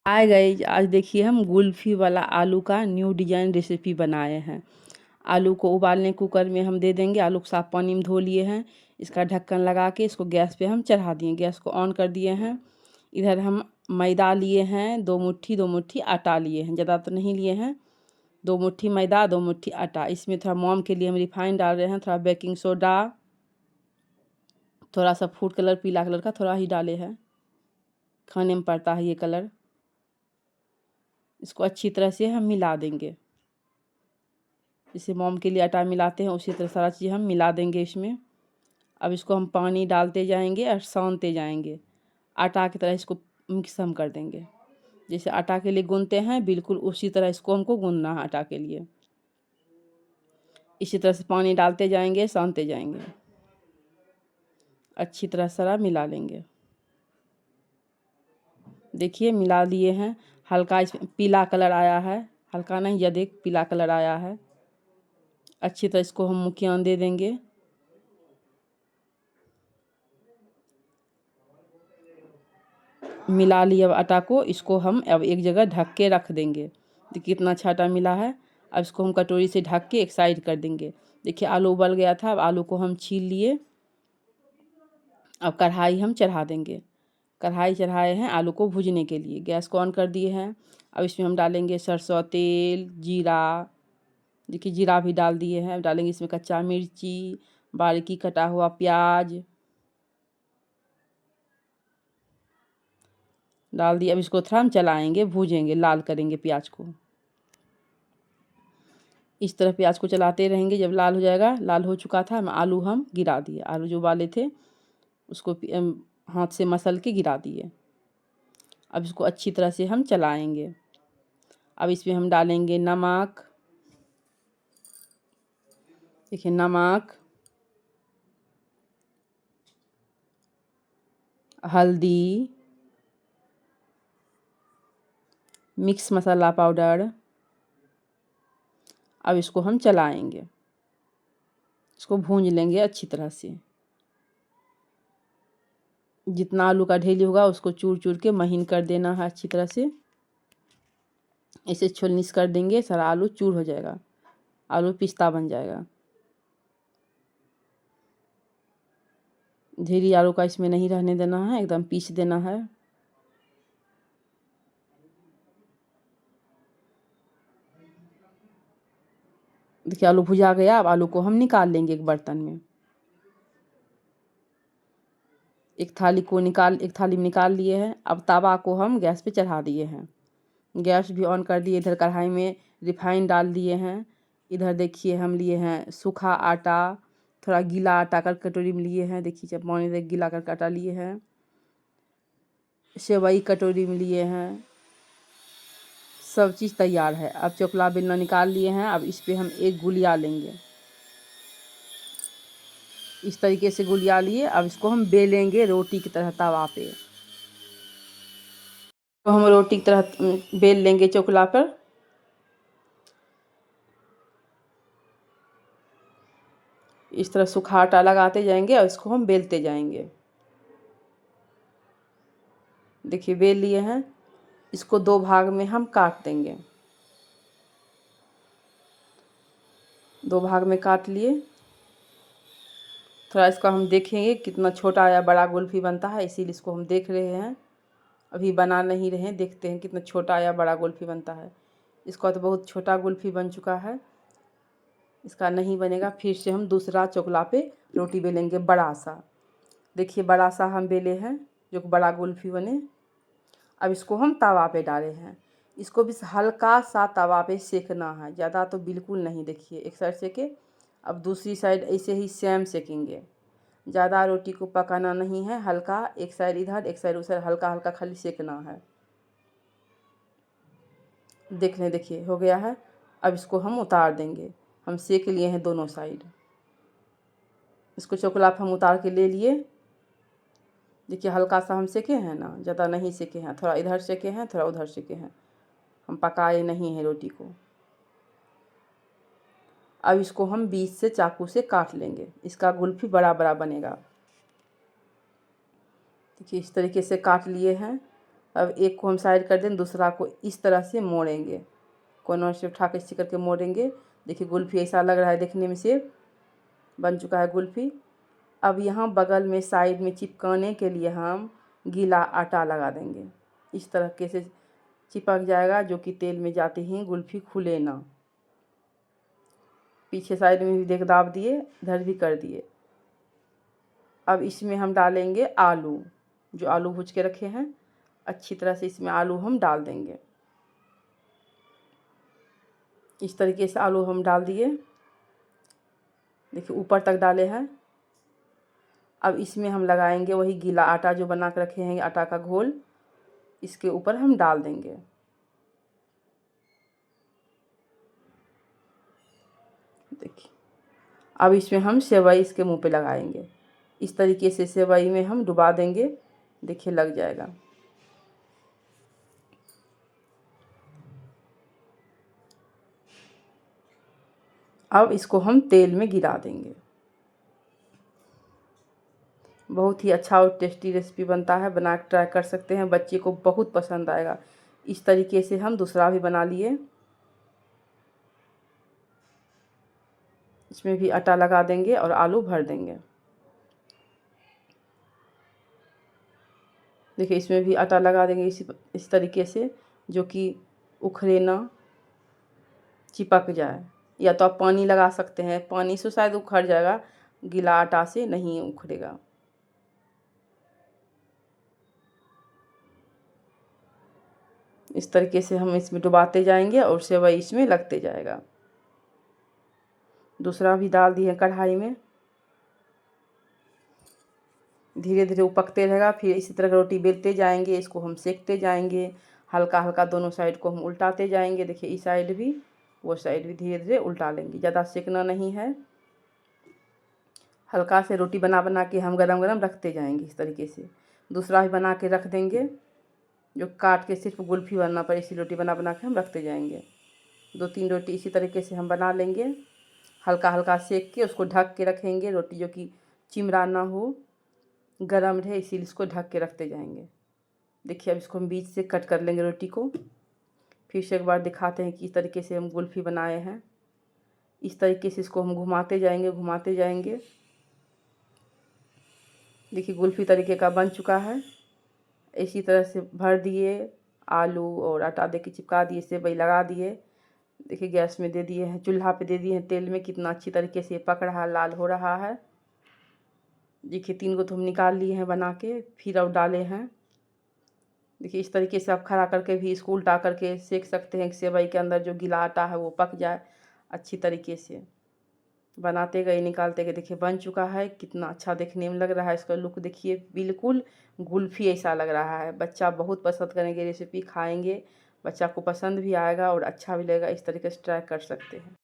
Hi guys, आज देखिए हम गुल्फी वाला आलू का न्यू डिजाइन रेसिपी बनाए हैं। आलू को उबालने कुकर में हम दे देंगे। आलू को साफ पानी में धो लिए हैं। इसका ढक्कन लगा के इसको गैस पे हम चढ़ा दिए। गैस को ऑन कर दिए हैं। इधर हम मैदा लिए हैं, दो मुट्ठी आटा लिए हैं, ज़्यादा तो नहीं लिए हैं। 2 मुट्ठी मैदा, 2 मुट्ठी आटा। इसमें थोड़ा मोम के लिए हम रिफाइंड डाल रहे हैं, थोड़ा बेकिंग सोडा, थोड़ा सा फूड कलर, पीला कलर का थोड़ा ही डाले हैं, खाने में पड़ता है ये कलर। इसको अच्छी तरह से हम मिला देंगे। जैसे मोम के लिए आटा मिलाते हैं उसी तरह सारा चीज़ हम मिला देंगे इसमें। अब इसको हम पानी डालते जाएंगे और सानते जाएंगे। आटा की तरह इसको मिक्स हम कर देंगे। जैसे आटा के लिए गूंथते हैं बिल्कुल उसी तरह इसको हमको गूंथना है आटा के लिए। इसी तरह से पानी डालते जाएंगे, सानते जाएंगे, अच्छी तरह सारा मिला लेंगे। देखिए मिला लिए हैं। हल्का इसमें पीला कलर आया है, हल्का नहीं ज़्यादा पीला कलर आया है। अच्छी तरह इसको हम मुखियान दे देंगे। मिला लिया अब आटा को, इसको हम अब एक जगह ढक के रख देंगे। देखिए कितना अच्छा आटा मिला है। अब इसको हम कटोरी से ढक के एक साइड कर देंगे। देखिए आलू उबल गया था। अब आलू को हम छील लिए। अब कढ़ाई हम चढ़ा देंगे। कढ़ाई चढ़ाए हैं आलू को भूनने के लिए। गैस को ऑन कर दिए हैं। अब इसमें हम डालेंगे सरसों तेल, जीरा। देखिए जीरा भी डाल दिए हैं। अब डालेंगे इसमें कच्चा मिर्ची, बारीकी कटा हुआ प्याज डाल दिए। अब इसको थोड़ा हम चलाएंगे, भूजेंगे, लाल करेंगे प्याज को। इस तरह प्याज को चलाते रहेंगे। जब लाल हो जाएगा, लाल हो चुका था, आलू हम गिरा दिए। आलू जो उबाले थे उसको हाथ से मसल के गिरा दिए। अब इसको अच्छी तरह से हम चलाएंगे। अब इसमें हम डालेंगे नमक। देखिए नमक, हल्दी, मिक्स मसाला पाउडर। अब इसको हम चलाएंगे, इसको भूंज लेंगे अच्छी तरह से। जितना आलू का ढेली होगा उसको चूर चूर के महीन कर देना है अच्छी तरह से। इसे छोलनीस कर देंगे, सारा आलू चूर हो जाएगा, आलू पिस्ता बन जाएगा। ढेरी आलू का इसमें नहीं रहने देना है, एकदम पीस देना है। देखिए आलू भुजा गया। अब आलू को हम निकाल लेंगे एक बर्तन में। एक थाली में निकाल लिए हैं। अब तवा को हम गैस पे चढ़ा दिए हैं। गैस भी ऑन कर दिए। इधर कढ़ाई में रिफाइंड डाल दिए हैं। इधर देखिए हम लिए हैं सूखा आटा, थोड़ा गीला आटा कर कटोरी में लिए हैं। देखिए जब पानी देख गीला कर आटा लिए हैं। सेवई कटोरी में लिए हैं। सब चीज़ तैयार है। अब चकला बेलना निकाल लिए हैं। अब इस पर हम एक गुलिया लेंगे। इस तरीके से गुलिया लिए। अब इसको हम बेलेंगे रोटी की तरह तवा पे। तो हम रोटी की तरह बेल लेंगे चकला पर। इस तरह सूखा आटा लगाते जाएंगे और इसको हम बेलते जाएंगे। देखिए बेल लिए हैं। इसको 2 भाग में हम काट देंगे। 2 भाग में काट लिए। थोड़ा इसका हम देखेंगे कितना छोटा या बड़ा गुल्फी बनता है, इसीलिए इसको हम देख रहे हैं। अभी बना नहीं रहे हैं, देखते हैं कितना छोटा या बड़ा गुल्फी बनता है। इसका तो बहुत छोटा गुल्फी बन चुका है। इसका नहीं बनेगा, फिर से हम दूसरा चकला पे रोटी बेलेंगे बड़ा सा। देखिए बड़ा सा हम बेले हैं जो बड़ा गुल्फी बने। अब इसको हम तवा पे डाले हैं। इसको भी हल्का सा तवा पे सेकना है, ज़्यादा तो बिल्कुल नहीं। देखिए एक साइड सेके, अब दूसरी साइड ऐसे ही सेम सेकेंगे। ज़्यादा रोटी को पकाना नहीं है, हल्का एक साइड इधर एक साइड उधर हल्का हल्का खाली सेकना है। देख लें, देखिए हो गया है। अब इसको हम उतार देंगे। हम सेक लिए हैं दोनों साइड। इसको चकला पर हम उतार के ले लिए। देखिए हल्का सा हम सेके हैं ना, ज़्यादा नहीं सेके हैं। थोड़ा इधर सेके हैं, थोड़ा उधर सेके हैं। हम पकाए नहीं हैं रोटी को। अब इसको हम बीच से चाकू से काट लेंगे। इसका गुल्फी बड़ा बड़ा बनेगा। देखिए इस तरीके से काट लिए हैं। अब एक को हम साइड कर दें, दूसरा को इस तरह से मोड़ेंगे, कोनों से उठा के इसी करके मोड़ेंगे। देखिए कुल्फ़ी ऐसा लग रहा है देखने में, से बन चुका है कुल्फ़ी। अब यहाँ बगल में साइड में चिपकाने के लिए हम गीला आटा लगा देंगे। इस तरह के से चिपक जाएगा, जो कि तेल में जाते ही कुल्फ़ी खुले ना। पीछे साइड में भी देख दाब दिए, इधर भी कर दिए। अब इसमें हम डालेंगे आलू, जो आलू भूज के रखे हैं, अच्छी तरह से इसमें आलू हम डाल देंगे। इस तरीके से आलू हम डाल दिए, देखिए ऊपर तक डाले हैं। अब इसमें हम लगाएंगे वही गीला आटा जो बना के रखे हैं, आटा का घोल, इसके ऊपर हम डाल देंगे। देखिए अब इसमें हम सेवई इसके मुंह पे लगाएंगे। इस तरीके से सेवई में हम डुबा देंगे, देखिए लग जाएगा। अब इसको हम तेल में गिरा देंगे। बहुत ही अच्छा और टेस्टी रेसिपी बनता है, बना के ट्राई कर सकते हैं, बच्चे को बहुत पसंद आएगा। इस तरीके से हम दूसरा भी बना लिए। इसमें भी आटा लगा देंगे और आलू भर देंगे। देखिए इसमें भी आटा लगा देंगे इस तरीके से, जो कि उखड़े ना, चिपक जाए। या तो आप पानी लगा सकते हैं, पानी से शायद उखड़ जाएगा, गीला आटा से नहीं उखड़ेगा। इस तरीके से हम इसमें डुबाते जाएंगे और सेवई इसमें लगते जाएगा। दूसरा भी डाल दिए कढ़ाई में, धीरे धीरे वो पकते रहेगा। फिर इसी तरह रोटी बेलते जाएंगे, इसको हम सेकते जाएंगे, हल्का हल्का दोनों साइड को हम उल्टाते जाएंगे। देखिए इस साइड भी, वो साइड भी धीरे धीरे उल्टा लेंगे, ज़्यादा सेकना नहीं है। हल्का से रोटी बना बना के हम गरम गरम रखते जाएंगे इस तरीके से। दूसरा भी बना के रख देंगे, जो काट के सिर्फ कुल्फ़ी बनना पड़े, इसी रोटी बना बना के हम रखते जाएंगे। 2-3 रोटी इसी तरीके से हम बना लेंगे, हल्का हल्का सेक के उसको ढक के रखेंगे। रोटी जो कि चिमड़ा ना हो, गरम रहे, इसीलिए इसको ढक के रखते जाएंगे। देखिए अब इसको हम बीच से कट कर लेंगे रोटी को। फिर से एक बार दिखाते हैं कि इस तरीके से हम कुल्फ़ी बनाए हैं। इस तरीके से इसको हम घुमाते जाएंगे, घुमाते जाएंगे। देखिए कुल्फ़ी तरीके का बन चुका है। इसी तरह से भर दिए, आलू और आटा दे के चिपका दिए, सेवई लगा दिए। देखिए गैस में दे दिए हैं, चूल्हा पे दे दिए हैं तेल में, कितना अच्छी तरीके से पक रहा, लाल हो रहा है। देखिए 3 को तो हम निकाल लिए हैं बना के, फिर अब डाले हैं। देखिए इस तरीके से आप खड़ा करके भी इसको उल्टा करके सेक सकते हैं कि सेवई के अंदर जो गीला आटा है वो पक जाए अच्छी तरीके से। बनाते गए निकालते गए, देखिए बन चुका है, कितना अच्छा देखने में लग रहा है। इसका लुक देखिए, बिल्कुल कुल्फ़ी ऐसा लग रहा है। बच्चा बहुत पसंद करेंगे, रेसिपी खाएंगे, बच्चा को पसंद भी आएगा और अच्छा भी लगेगा। इस तरीके से ट्राई कर सकते हैं।